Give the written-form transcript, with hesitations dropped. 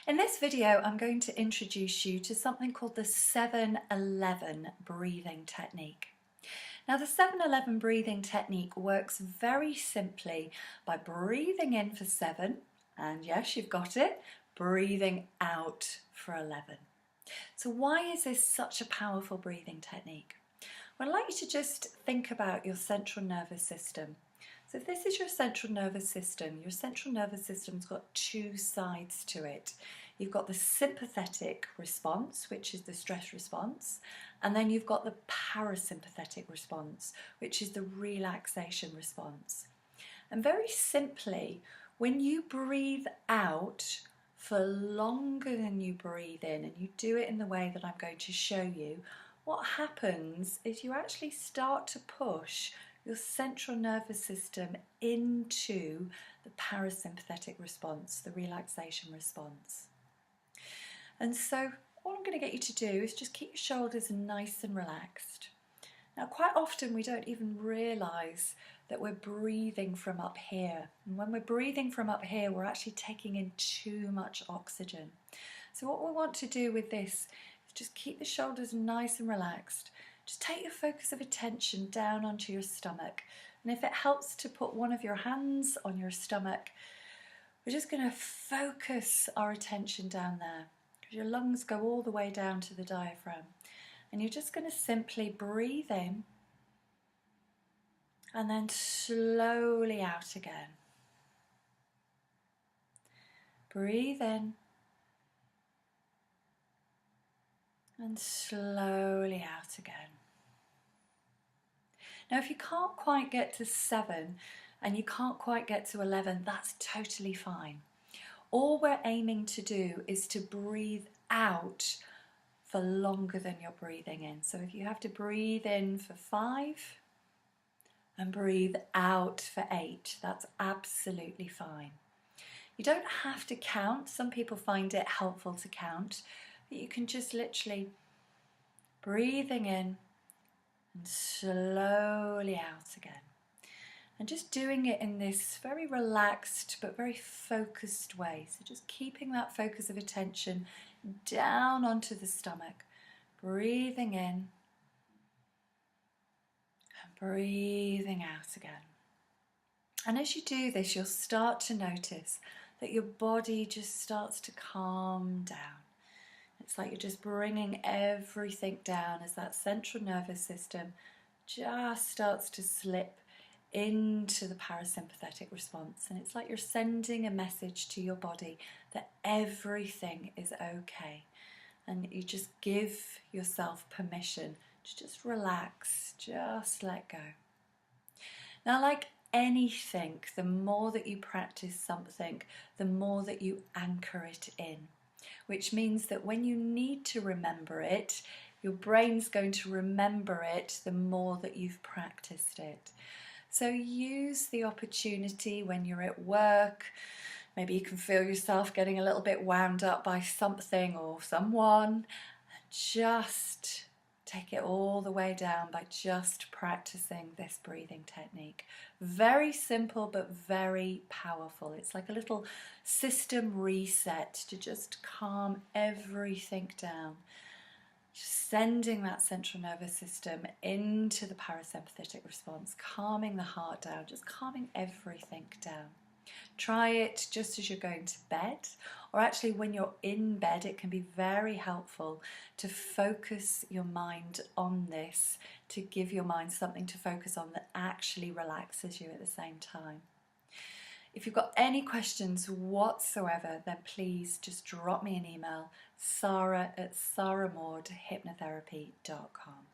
In this video, I'm going to introduce you to something called the 7-11 breathing technique. Now, the 7-11 breathing technique works very simply by breathing in for 7, and yes, you've got it, breathing out for 11. So why is this such a powerful breathing technique? Well, I'd like you to just think about your central nervous system. So if this is your central nervous system's got two sides to it. You've got the sympathetic response, which is the stress response, and then you've got the parasympathetic response, which is the relaxation response. And very simply, when you breathe out for longer than you breathe in, and you do it in the way that I'm going to show you, what happens is you actually start to push your central nervous system into the parasympathetic response, the relaxation response. And so all I'm going to get you to do is just keep your shoulders nice and relaxed. Now, quite often we don't even realise that we're breathing from up here. And when we're breathing from up here, we're actually taking in too much oxygen. So what we want to do with this is just keep the shoulders nice and relaxed. Just take your focus of attention down onto your stomach. And if it helps to put one of your hands on your stomach, we're just going to focus our attention down there. Because your lungs go all the way down to the diaphragm. And you're just going to simply breathe in and then slowly out again. Breathe in and slowly out again. Now, if you can't quite get to 7 and you can't quite get to 11, that's totally fine. All we're aiming to do is to breathe out for longer than you're breathing in. So if you have to breathe in for 5 and breathe out for 8, that's absolutely fine. You don't have to count. Some people find it helpful to count, but you can just literally breathing in and slowly out again. And just doing it in this very relaxed but very focused way. So just keeping that focus of attention down onto the stomach, breathing in and breathing out again. And as you do this, you'll start to notice that your body just starts to calm down. It's like you're just bringing everything down as that central nervous system just starts to slip into the parasympathetic response. And it's like you're sending a message to your body that everything is okay. And you just give yourself permission to just relax, just let go. Now, like anything, the more that you practice something, the more that you anchor it in. Which means that when you need to remember it, your brain's going to remember it the more that you've practiced it. So use the opportunity when you're at work. Maybe you can feel yourself getting a little bit wound up by something or someone. Just take it all the way down by just practicing this breathing technique. Very simple but very powerful. It's like a little system reset to just calm everything down. Just sending that central nervous system into the parasympathetic response, calming the heart down, just calming everything down. Try it just as you're going to bed, or actually when you're in bed. It can be very helpful to focus your mind on this, to give your mind something to focus on that actually relaxes you at the same time. If you've got any questions whatsoever, then please just drop me an email, sarah@sarahmaudhypnotherapy.com.